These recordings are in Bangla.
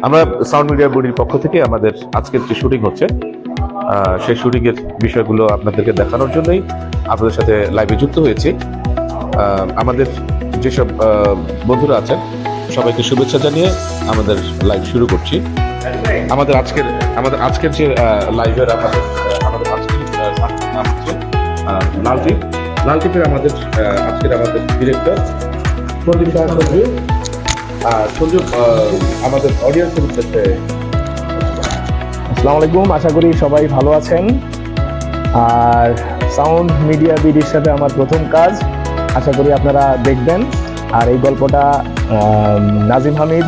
আমরা সাউন্ড মিডিয়া বডির পক্ষ থেকে আমাদের আজকের যে শুটিং হচ্ছে সেই শুটিং এর বিষয়গুলো আপনাদেরকে দেখানোর জন্যই আপনাদের সাথে লাইভে যুক্ত হয়েছি। আমাদের যেসব বন্ধুরা আছেন সবাইকে শুভেচ্ছা জানিয়ে আমাদের লাইভ শুরু করছি। আমাদের আজকের যে লাইভের আমাদের আজকের নাম হচ্ছে লালটিপের আমাদের ডিরেক্টর সঞ্জীব সঞ্জীব আমাদের অডিয়েন্সের উদ্দেশ্যে। আসসালামু আলাইকুম, আশা করি সবাই ভালো আছেন। আর সাউন্ড মিডিয়া বিডির সাথে আমার প্রথম কাজ, আশা করি আপনারা দেখবেন। আর এই গল্পটা নাজিম হামিদ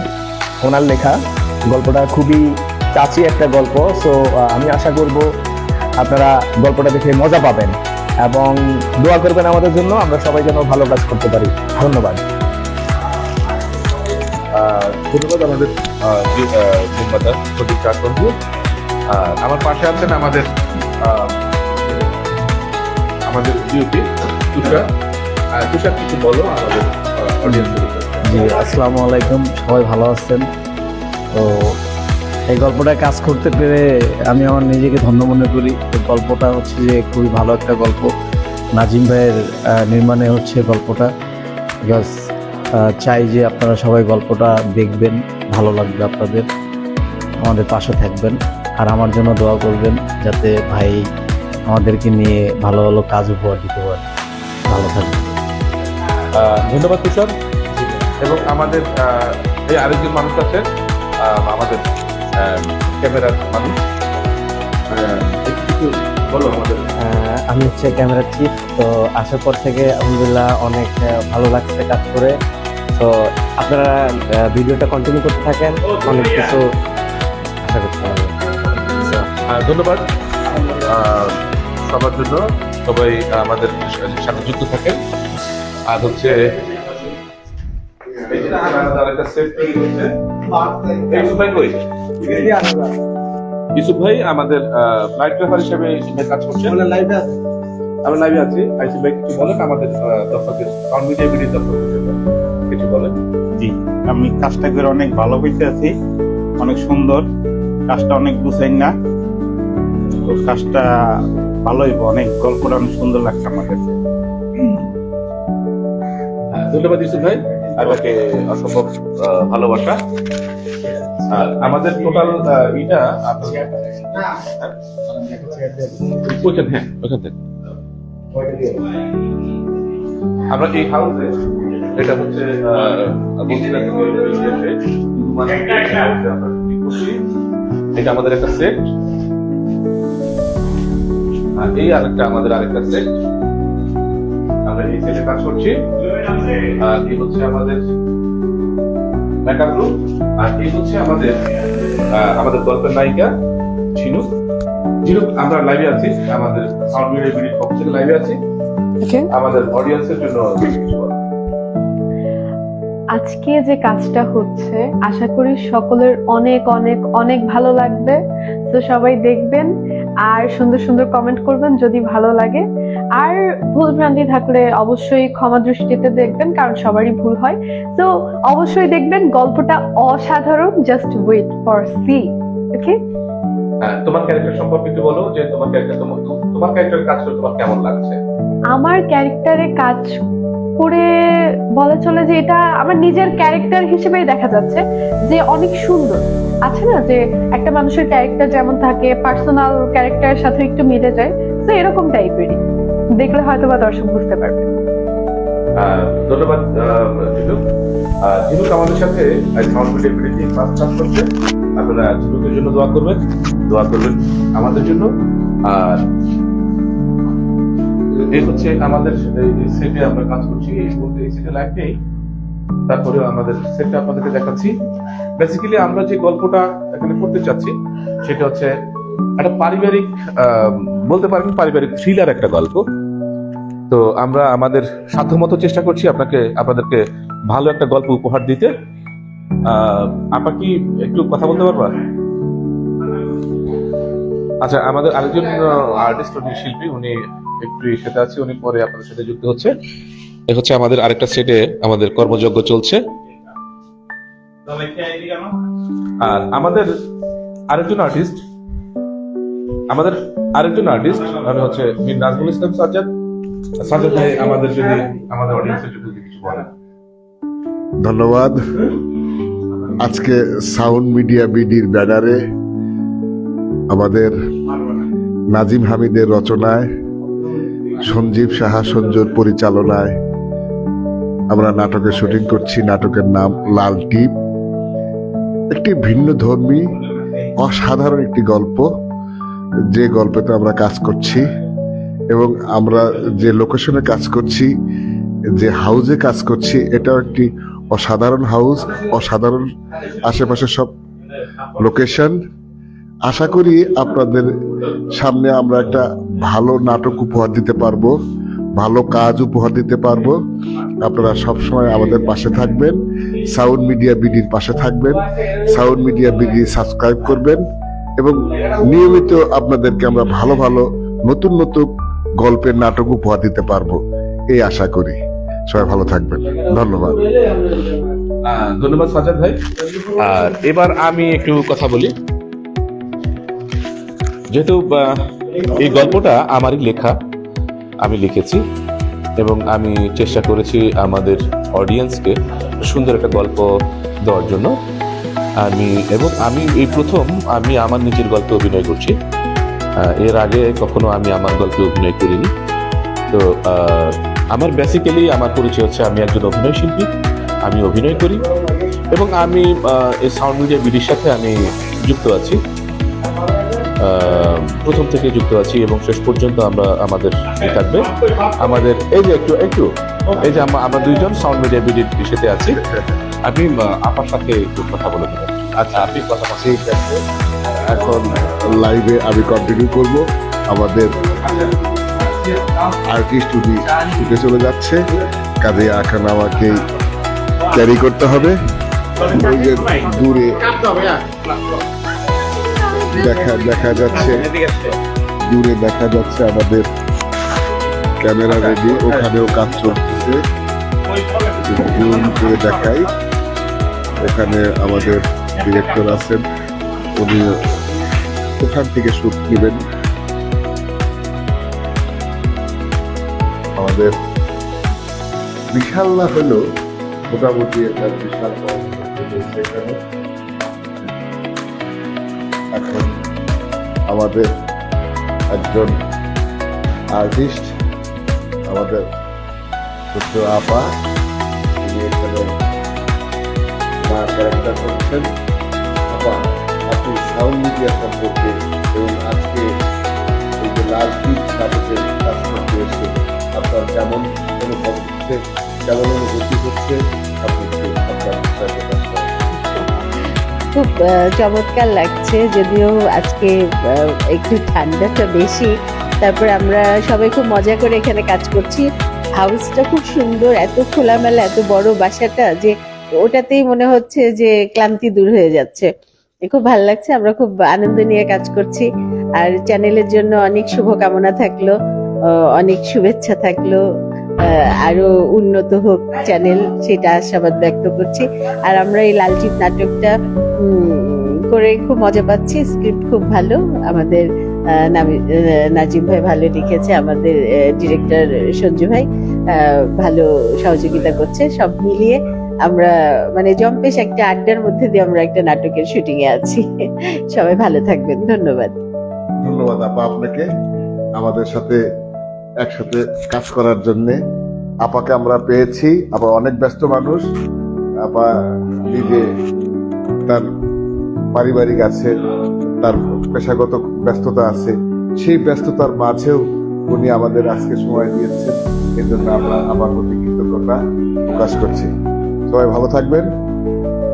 ওনার লেখা। গল্পটা খুবই টাচি একটা গল্প। সো আমি আশা করব আপনারা গল্পটা দেখে মজা পাবেন এবং দোয়া করবেন আমাদের জন্য, আমরা সবাই যেন ভালো কাজ করতে পারি। ধন্যবাদ। ধন্যবাদ আমাদের নির্মাতা প্রদীপ চাটবন্ধু। আমার পাশে আছেন আমাদের ডিউটি তুষার কিছু বলো আমাদের অডিয়েন্সের। জি, আসসালামু আলাইকুম, সবাই ভালো আছেন? তো এই গল্পটা কাজ করতে পেরে আমি আমার নিজেকে ধন্য মনে করি। তো গল্পটা হচ্ছে যে খুবই ভালো একটা গল্প, নাজিম ভাইয়ের নির্মাণে হচ্ছে গল্পটা। বিকজ চাই যে আপনারা সবাই গল্পটা দেখবেন, ভালো লাগবে আপনাদের, আমাদের পাশে থাকবেন আর আমার জন্য দোয়া করবেন যাতে ভাই আমাদেরকে নিয়ে ভালো ভালো কাজ উপহার দিতে পারে। ভালো থাকবেন। ধন্যবাদ তুষার। এবং আমাদের এই আরেকজন মানুষ আছে, আমাদের ক্যামেরার মানুষ। একটু বলো আমাদের। আমি হচ্ছে ক্যামেরা চিফ। তো আসার পর থেকে আলহামদুলিল্লাহ অনেক ভালো লাগছে কাজ করে। তো আপনারা ভিডিওটা কন্টিনিউ করতে থাকেন, অনেক কিছু আশা করতে হবে। ধন্যবাদ সবার জন্য, সবাই আমাদের সাথে যুক্ত থাকেন। আর হচ্ছে ইউসুফ ভাই আমাদের লাইভ রেফার হিসেবে কাজ করছেন। আমরা লাইভে আছি। আইসি ভাই কিছু বলেন আমাদের দর্শকদের, সাউন্ড মিডিয়া ভিডিও দর্শকদের জন্য কিছু বলেন। জি, আমি কাজটা করে অনেক ভালো হইতে আছি, অনেক সুন্দর কাজটা, অনেক গুছাইন না তো কাজটা ভালোই, অনেক গল্পটা অনেক সুন্দর লাগছে আমার কাছে। ধন্যবাদ ইউসুফ ভাই, আপনাকে অসম্ভব ভালোবাসা। আর আমাদের টোটাল এটা ওইখান থেকে আমরা এই হাউসে, এটা হচ্ছে এটা আমাদের একটা সেট, আর এই আমাদের আরেকটা সেট। আমরা এই সেটে কাজ করছি। আর এই হচ্ছে আমাদের মেকআপ রুম। আর এই হচ্ছে আমাদের গল্পের নায়িকা ঝিনুক। আমরা লাইভে আছি, আমাদের সাউন্ড মিডিয়া ভিডিওর পক্ষ থেকে লাইভে আছি। আমাদের অডিয়েন্সের জন্য আজকে যে কাজটা হচ্ছে আশা করি সকলের অনেক অনেক অনেক ভালো লাগবে। তো সবাই দেখবেন আর সুন্দর সুন্দর কমেন্ট করবেন যদি ভালো লাগে। আর ভুল ভ্রান্তি থাকলে অবশ্যই ক্ষমা দৃষ্টিতে দেখবেন, কারণ সবারই ভুল হয়। তো অবশ্যই দেখবেন, গল্পটা অসাধারণ। Just wait for see. Okay, তোমার ক্যারেক্টার সম্পর্কে একটু বলো, যে তোমার ক্যারেক্টারের কাজ করে তোমার কেমন লাগছে? আমার ক্যারেক্টারে কাজ করে বলা চলে যে এটা আমার নিজের ক্যারেক্টার হিসেবেই দেখা যাচ্ছে যে অনেক সুন্দর। আছে না যে একটা মানুষের ক্যারেক্টার যেমন থাকে, পার্সোনাল ক্যারেক্টারের সাথে একটু মিলে যায়, তো এরকম টাইপেরই। দেখলে হয়তো বা দর্শক বুঝতে পারবে। ধন্যবাদ ঝিনুক আমাদের সাথে সাউন্ড মিডিয়া ভিডিও কাজ করছে। আপনারা ঝিনুকের জন্য দোয়া করবেন আমাদের জন্য। আর এই হচ্ছে আমাদের সেটে আমরা কাজ করছি, এই মুহূর্তে এই সেটে লাইভ নেই, তারপরেও আমাদের সেটটা আপনাদেরকে দেখাচ্ছি। বেসিক্যালি আমরা যে গল্পটা এখানে করতে চাচ্ছি সেটা হচ্ছে একটা পারিবারিক, বলতে পারেন পারিবারিক থ্রিলার একটা গল্প। তো আমরা আমাদের সাধ্যমতো চেষ্টা করছি আপনাদেরকে ভালো একটা গল্প উপহার দিতে। আপা কি একটু কথা বলতে পারবা? আচ্ছা, আমাদের আরেকজন আর্টিস্ট, উনি শিল্পী, উনি একটু সাথে আছে, উনি পরে আপনাদের সাথে যুক্ত হচ্ছে। এ হচ্ছে আমাদের আরেকটা সেটে আমাদের কর্মযজ্ঞ চলছে। আর আমাদের আরেকজন আর্টিস্ট আমি হচ্ছে মীর নাজমুল ইসলাম সাজ্জাদ। সাজ্জাদ ভাই আমাদের যদি আমাদের অডিয়েন্সের জন্য যদি কিছু বলেন। ধন্যবাদ। আজকে সাউন্ড মিডিয়া বিডির ব্যানারে আমাদের নাজিম হামিদের রচনায় সঞ্জীব সাহা সঞ্জুর পরিচালনায় আমরা নাটকের শুটিং করছি। নাটকের নাম লাল টিপ। একটি ভিন্ন ধর্মী অসাধারণ একটি গল্প, যে গল্পতে আমরা কাজ করছি এবং আমরা যে লোকেশনে কাজ করছি, যে হাউজে কাজ করছি, এটাও একটি অসাধারণ হাউস, অসাধারণ আশেপাশে সব লোকেশন। আশা করি আপনাদের সামনে আমরা একটা ভালো নাটক উপহার দিতে পারবো, ভালো কাজ উপহার দিতে পারবো। আপনারা সবসময় আমাদের পাশে থাকবেন, সাউন্ড মিডিয়া বিডির পাশে থাকবেন, সাউন্ড মিডিয়া বিডি সাবস্ক্রাইব করবেন এবং নিয়মিত আপনাদেরকে আমরা ভালো ভালো নতুন নতুন গল্পের নাটক উপহার দিতে পারবো এই আশা করি। সবাই ভালো থাকবেন, ধন্যবাদ। ধন্যবাদ সাজ্জাদ ভাই। আর এবার আমি একটু কথা বলি। যেহেতু এই গল্পটা আমারই লেখা, আমি লিখেছি এবং আমি চেষ্টা করেছি আমাদের অডিয়েন্সকে সুন্দর একটা গল্প দেওয়ার জন্য। আমি এই প্রথম আমি আমার নিজের গল্পে অভিনয় করছি। এর আগে কখনো আমি আমার গল্পে অভিনয় করিনি। তো আমার বেসিক্যালি আমার পরিচয় হচ্ছে আমি একজন অভিনয় শিল্পী, আমি অভিনয় করি এবং আমি এই সাউন্ড মিডিয়া বিডির সাথে আমি যুক্ত আছি, প্রথম থেকে যুক্ত আছি এবং শেষ পর্যন্ত আমাদের থাকবে। আমাদের এই যে একটু এই যে আমরা দুইজন সাউন্ড মিডিয়া বিডির সাথে আছি। আমি আপনার সাথে একটু কথা বলে দেবেন। আচ্ছা, আপনি কথা ঠিক আছে। এখন লাইভে আমি কন্টিনিউ করব। আমাদের আর্টিস্ট ছুটে চলে যাচ্ছে, কাজে এখন আমাকে ক্যারি করতে হবে। ওই যে দূরে দেখা যাচ্ছে আমাদের ক্যামেরা রেডি, ওখানেও কাজ চলতেছে। জুম করে দেখাই, ওখানে আমাদের ডিরেক্টর আছেন, উনি ওখান থেকে শুট নেবেন। আমাদের বিশাল না হলেও মোটামুটি একটা বিশাল সেখানে এখন আমাদের একজন আর্টিস্ট, আমাদের ছোট্ট আপা, তিনি এখানে মা ক্যারেক্টার করছেন। আপা, আপনি সাউন্ড মিডিয়া সম্পর্কে এবং আজকে এই যে লাল টিপ নাটকের কাজ করতে এসে আপনার কেমন অনুভব হচ্ছে, কেমন অনুভূতি হচ্ছে, আপনি একটু আপনার বিষয় প্রকাশ করেন। খুব চমৎকার লাগছে, যদিও আজকে একটু ঠান্ডাটা বেশি। তারপর আমরা সবাই খুব মজা করে এখানে কাজ করছি। হাউসটা খুব সুন্দর, এত খোলামেলা, এত বড় বাসাটা যে ওটাতেই মনে হচ্ছে যে ক্লান্তি দূর হয়ে যাচ্ছে। খুব ভালো লাগছে, আমরা খুব আনন্দ নিয়ে কাজ করছি। আর চ্যানেলের জন্য অনেক শুভকামনা থাকলো, অনেক শুভেচ্ছা থাকলো, আরো উন্নত হোক চ্যানেল, সেটা আশাবাদ ব্যক্ত করছি। আর আমরা এই লালচিত নাটকটা করে খুব মজা পাচ্ছি। স্ক্রিপ্ট খুব ভালো, আমাদের নাজিম ভাই ভালো লিখেছে, আমাদের ডিরেক্টর সঞ্জু ভাই ভালো সহযোগিতা করছে। সব মিলিয়ে আমরা মানে জম্পেশ একটা আড্ডার মধ্যে দিয়ে আমরা একটা নাটকের শুটিং এ আছি। সবাই ভালো থাকবেন, ধন্যবাদ। ধন্যবাদ আপা আপনাকে আমাদের সাথে একসাথে কাজ করার জন্য। আপাকে আমরা পেয়েছি, আপা অনেক ব্যস্ত মানুষ। আপা নিজে তার পারিবারিক আছে, তার পেশাগত ব্যস্ততা আছে, সেই ব্যস্ততার মাঝেও উনি আমাদের আজকে সময় দিয়েছেন। এই জন্য আমরা আমার প্রতি কৃতজ্ঞতা প্রকাশ করছি। সবাই ভালো থাকবেন।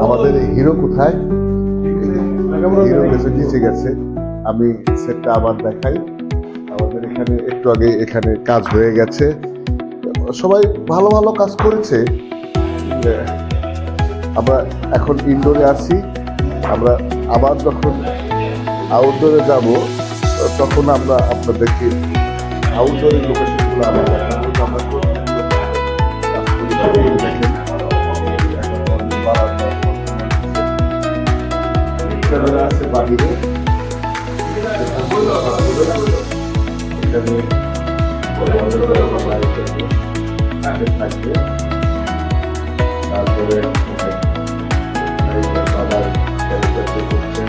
আমাদের এই হিরো কোথায়? হিরো নিচে গেছে। আমি সেটটা আবার দেখাই। আমাদের এখানে একটু আগে এখানে কাজ হয়ে গেছে, সবাই ভালো ভালো কাজ করেছে। আমরা এখন ইনডোরে আছি, আমরা আবার যখন আউটডোরে যাব তখন আমরা আপনাদেরকে আউটডোরের লোকেশনগুলো আবার দেখাবো। আমরা দেখেন থাকবে। তারপরে বাবার ক্যারিকাচার করছে,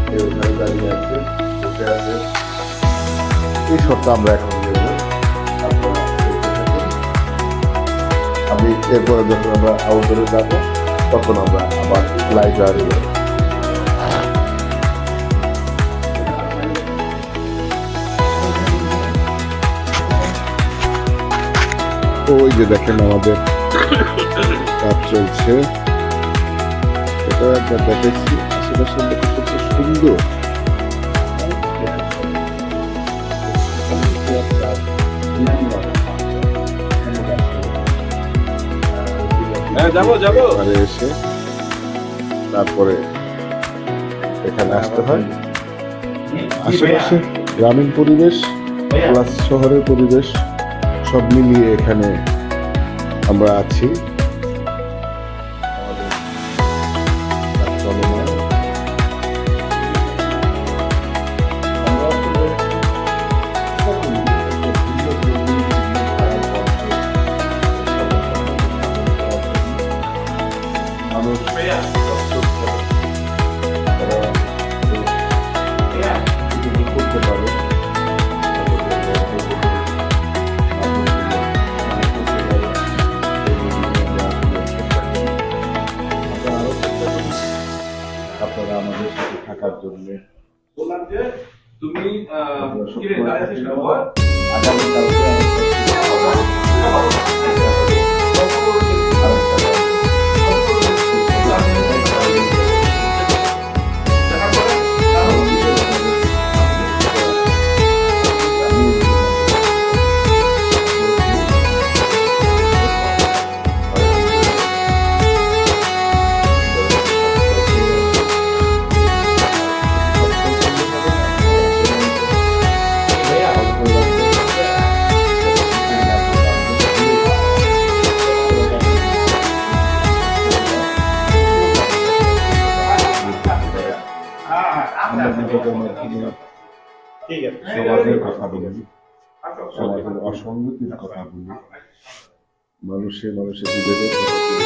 কেউ ওখানে দাঁড়িয়ে আছে, বসে আছে। এই শটটা আমরা এখন নেব। আপনারা দেখতে থাকুন। আমি এরপরে যখন আমরা আউটডোরে যাব তখন আমরা আবার লাইভে আসবো। ওই যে দেখেন আমাদের কাজ চলছে, এটা একবার দেখেছি আশেপাশের লোক কত সুন্দর। এবারে এসে তারপরে এখানে আসতে হয়। আশেপাশে গ্রামীণ পরিবেশ প্লাস শহরের পরিবেশ সব মিলিয়ে এখানে আমরা আছি। করতে পারে আপনারা আমাদের সাথে থাকার জন্য বললাম যে তুমি কি রে দাঁড়িয়ে আছিস না বল ঠিক আছে। সমাজের কথা বলি, সমাজের অসঙ্গতির কথা বলি, মানুষের বিভেদের কথা বলি,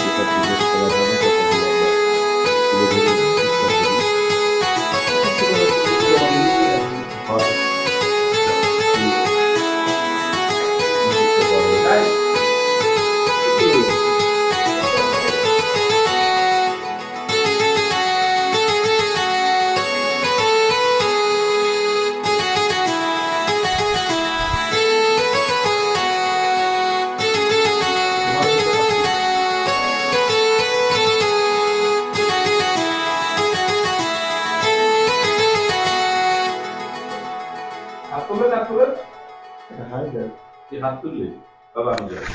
যেটা বিভেদ সমাধানের কথা বলি আমরা তুলে ধরার চেষ্টা করি। হয় হাত তুললে বাবা আমি যাই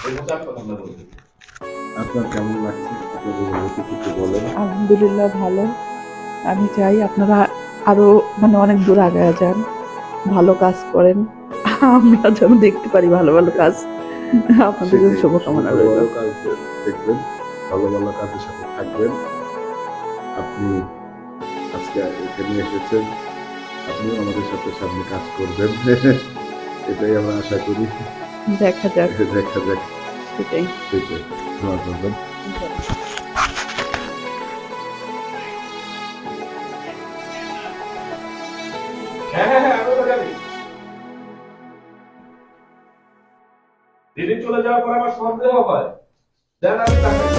এই মতো আর কথা আমরা বলতে আপনার কেমন লাগছে আপনাদের অনুভূতি কিছু বলেন। আলহামদুলিল্লাহ ভালো। আমি চাই আপনারা আরো অনেক দূর আগায় যান, ভালো কাজ করেন, আমরা যেন দেখতে পারি ভালো ভালো কাজ। আপনাদের জন্য শুভকামনা রইল। ভালো কাজ দেখবেন, ভালো ভালো কাজের সাথে থাকবেন। আপনি আজকে এখানে এসেছেন, আপনিও আমাদের সাথে সামনে কাজ করবেন, এটাই আমরা আশা করি। দেখা যাক, দেখা যাক, সেটাই। সেটাই দোয়া করবেন। হ্যাঁ আমি তো জানি দিদি চলে যাওয়ার পর আমার সন্দেহ হয় দেন আমি তাকাই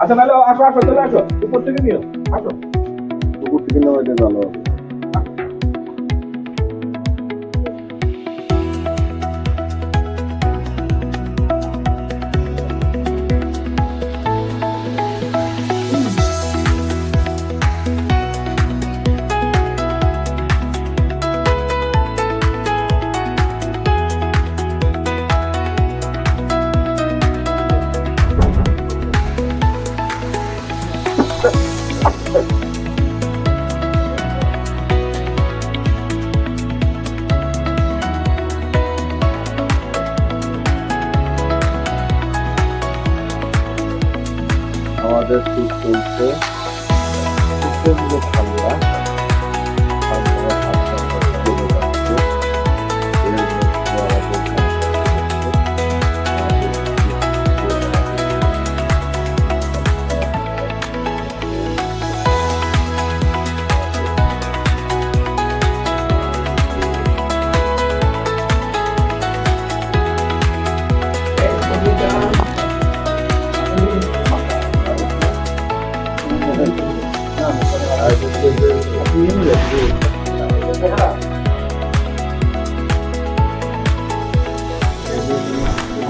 আচ্ছা নাহলে আসো আসো চলে আসো উপর থেকে নিও আসো উপর থেকে নেওয়া এটা ভালো হবে। আমাদের শুট চলছে প্রচন্ড ঠান্ডা ঠান্ডার হাতটা চলে যাচ্ছে এর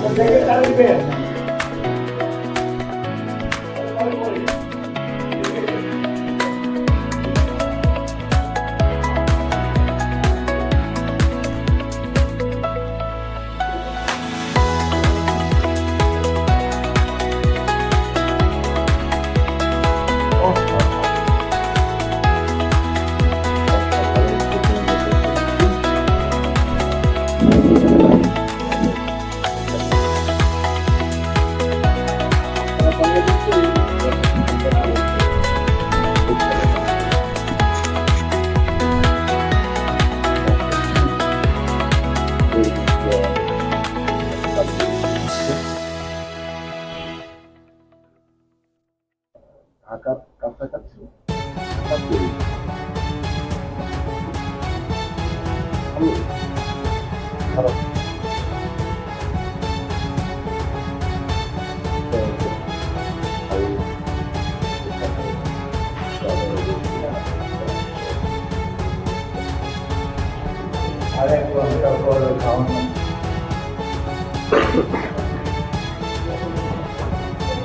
মধ্যে আমাদের ঢাকার কাছাকাছি খারাপ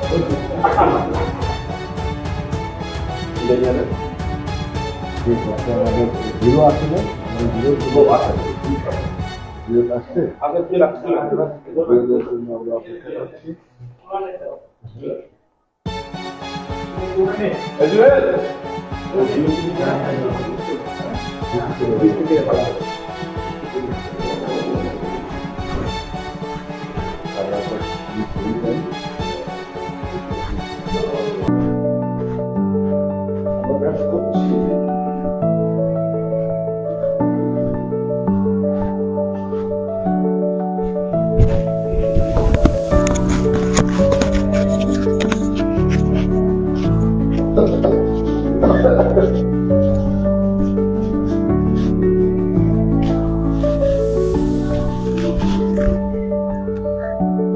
হিরো আসলে হিরো আসছে হিরোদের জন্য আমরা অপেক্ষা করছি।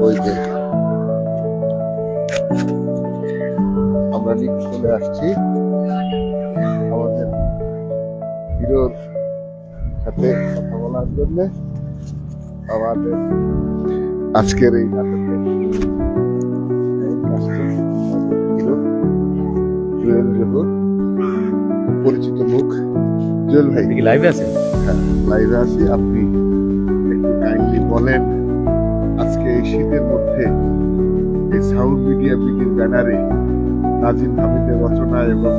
ওই যে আমরা লিফট চলে আসছি আমাদের হিরোর সাথে কথা বলার জন্য। আমাদের আজকের এই নাটকের হিরো জুয়েল জহুর, পরিচিত মুখ। জুয়েল ভাই কি লাইভে আছেন? হ্যাঁ, লাইভে আছি। আপনি একটু কাইন্ডলি বলেন আজকে এই শীতের মধ্যে এই সাউন্ড মিডিয়া বিডির ব্যানারে নাজিম হামিদের রচনা এবং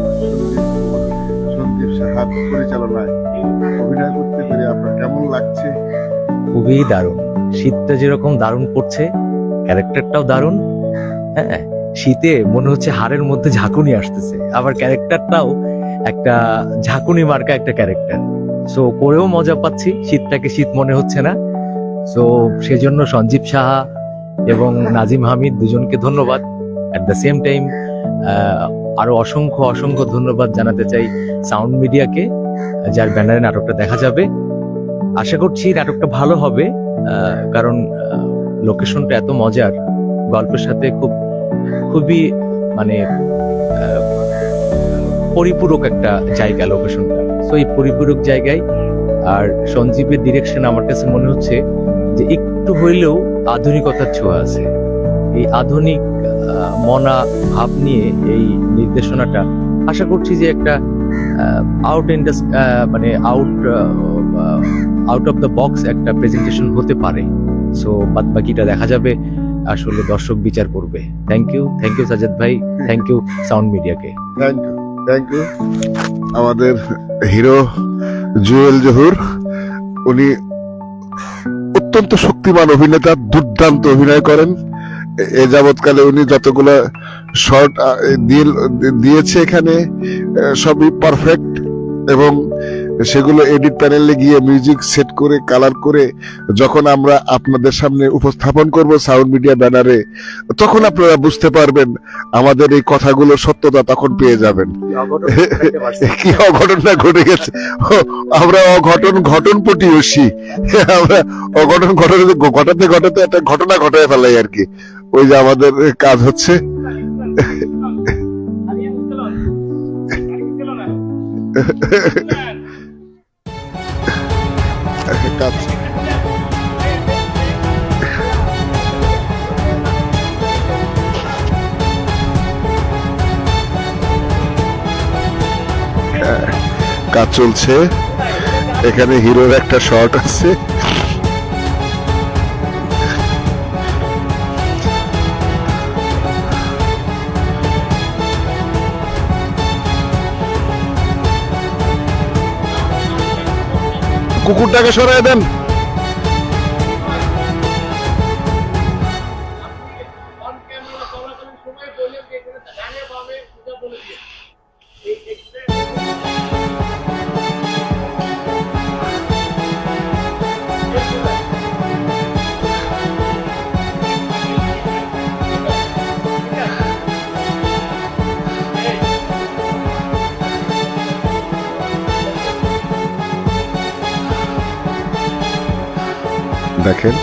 সন্দীপ সাহার পরিচালনায় অভিনয় করতে পেরে আপনার কেমন লাগছে? খুবই দারুণ। শীতটা যেরকম দারুণ পড়ছে, ক্যারেক্টারটাও দারুণ। হ্যাঁ, শীতে মনে হচ্ছে হাড়ের মধ্যে ঝাঁকুনি আসতেছে, আবার ক্যারেক্টারটাও একটা ঝাঁকুনি মার্কা একটা ক্যারেক্টার। সো করেও মজা পাচ্ছি, শীতটাকে শীত মনে হচ্ছে না। সো সেজন্য সঞ্জীব সাহা এবং নাজিম হামিদ দুজনকে ধন্যবাদ। অ্যাট দ্য সেম টাইম আরো অসংখ্য অসংখ্য ধন্যবাদ জানাতে চাই সাউন্ড মিডিয়াকে, যার ব্যানারে নাটকটা দেখা যাবে। আশা করছি নাটকটা ভালো হবে, কারণ লোকেশনটা এত মজার, গল্পের সাথে খুবই মানে পরিপূরক একটা জায়গা লোকেশনটা। সো এই পরিপূরক জায়গায় আর সঞ্জীবের ডিরেকশন আমার কাছে মনে হচ্ছে যে একটু হইলেও আধুনিকতার ছোঁয়া আছে। এই আধুনিক মনা ভাব নিয়ে এই নির্দেশনাটা আশা করছি যে একটা আউট অফ দ্য বক্স একটা প্রেজেন্টেশন হতে পারে। সো বাদ বাকিটা দেখা যাবে, আসলে দর্শক বিচার করবে। থ্যাংক ইউ সাজ্জাদ ভাই, থ্যাংক ইউ সাউন্ড মিডিয়াকে। Thank you. আমাদের হিরো জুয়েল জহুর, উনি অত্যন্ত শক্তিমান অভিনেতা, দুর্দান্ত অভিনয় করেন। এ যাবৎকালে উনি যতগুলো শর্ট দিয়েছে এখানে সবই পারফেক্ট, এবং সেগুলো এডিট প্যানেলে গিয়ে মিউজিক সেট করে কালার করে যখন আমরা আপনাদের সামনে উপস্থাপন করব সাউন্ড মিডিয়া ব্যানারে, তখন আপনারা বুঝতে পারবেন আমাদের এই কথাগুলো সত্যতা তখন পেয়ে যাবেন। কি অঘটনটা ঘটে গেছে, আমরা ঘটন পটিয়সী, আমরা অঘটন ঘটাতে একটা ঘটনা ঘটায় ফেলাই আর কি। ওই যে আমাদের কাজ হচ্ছে কাজ। কাজ চলছে এখানে, হিরোর একটা শর্ট আছে। কুকুরটাকে সরাই দেন। দেখেন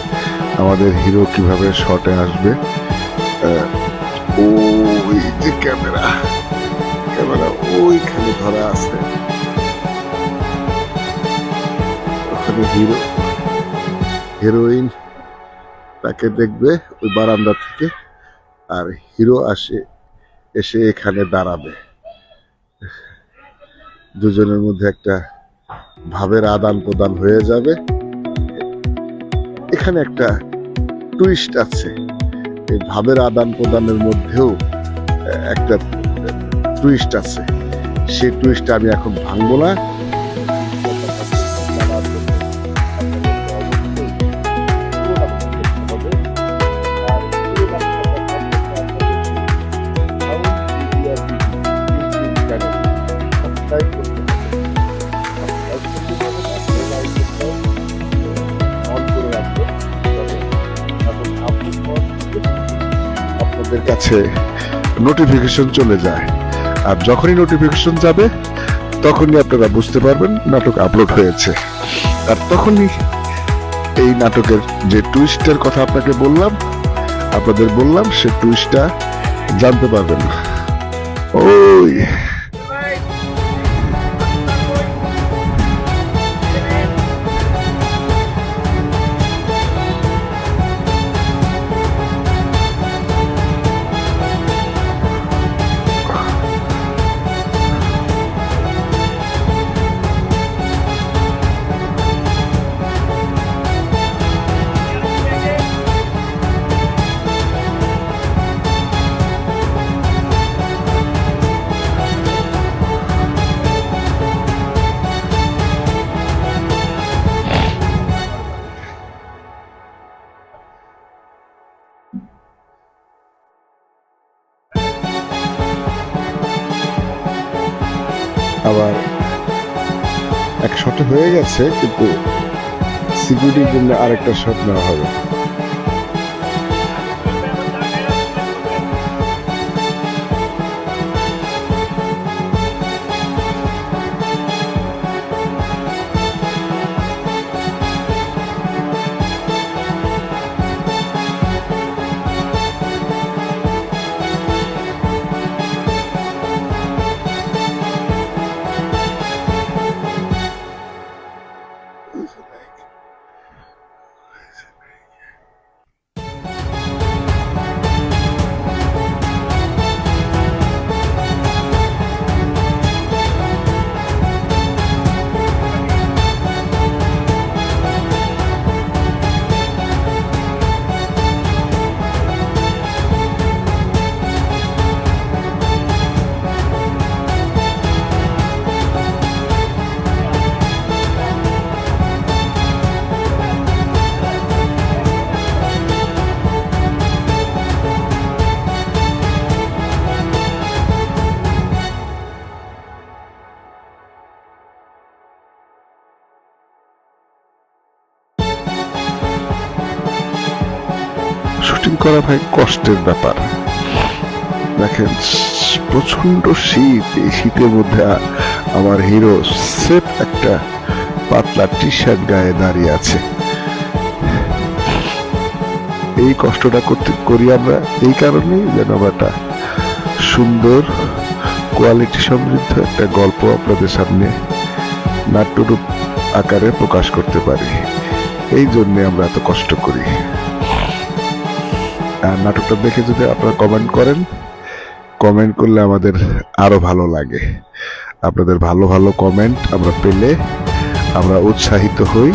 আমাদের হিরো কিভাবে শটে আসবে। ওই যে ক্যামেরা ওইখানে ধরা আছে, ওখানে হিরোইন তাকে দেখবে ওই বারান্দা থেকে, আর হিরো এসে এখানে দাঁড়াবে। দুজনের মধ্যে একটা ভাবের আদান প্রদান হয়ে যাবে। এখানে একটা টুইস্ট আছে, এই ভাবের আদান প্রদানের মধ্যেও একটা টুইস্ট আছে। সেই টুইস্টটা আমি এখন ভাঙবো না। আপনাদের কাছে নোটিফিকেশন চলে যায়, আর যখনই নোটিফিকেশন যাবে তখনই আপনারা বুঝতে পারবেন নাটক আপলোড হয়েছে। আর তখনই এই নাটকের যে টুইস্টের কথা আপনাদের বললাম সে টুইস্টটা জানতে পারবেন না। ওই আবার এক শটে হয়ে গেছে, কিন্তু সিকিউরিটির জন্য আরেকটা শট নেওয়া হবে। শুটিং করা ভাই কষ্টের ব্যাপার। দেখেন প্রচন্ড শীত, এই শীতের মধ্যে আমার হিরো সেফ একটা পাতলা টি শার্ট গায়ে দাঁড়িয়ে আছে। এই কষ্টটা করি আমরা এই কারণেই যেন আমরা একটা সুন্দর কোয়ালিটি সমৃদ্ধ একটা গল্প আপনাদের সামনে নাট্যরূপ আকারে প্রকাশ করতে পারি। এই জন্য আমরা এত কষ্ট করি। আর নাটকটা দেখে যদি আপনারা কমেন্ট করলে আমাদের আরো ভালো লাগে। আপনাদের ভালো ভালো কমেন্ট আমরা পেলে আমরা উৎসাহিত হই।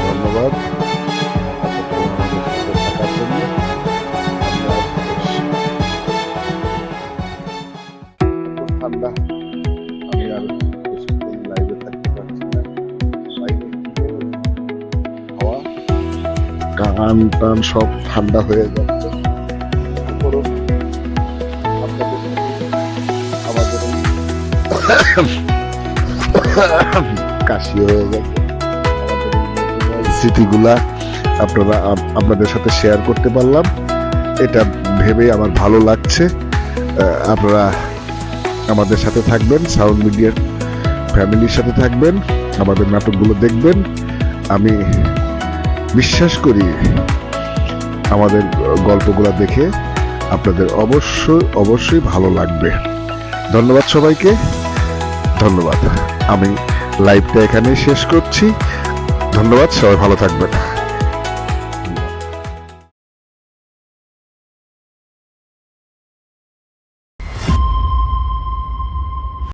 ধন্যবাদ ঠান্ডা, আমি আর বেশিক্ষণ লাইভে থাকতে পারছি না। হাওয়া কান টান সব ঠান্ডা হয়ে যাচ্ছে। আমাদের কাশি হয়ে গেছে। স্মৃতিগুলা আপনাদের সাথে শেয়ার করতে পারলাম, এটা ভেবে আমার ভালো লাগছে। আপনারা আমাদের সাথে থাকবেন, সাউন্ড মিডিয়ার ফ্যামিলির সাথে থাকবেন, আমাদের নাটকগুলো দেখবেন। আমি বিশ্বাস করি আমাদের গল্পগুলো দেখে আপনাদের অবশ্যই ভালো লাগবে। ধন্যবাদ সবাইকে, ধন্যবাদ। আমি লাইভটা এখানেই শেষ করছি। ধন্যবাদ, সবাই ভালো থাকবেন।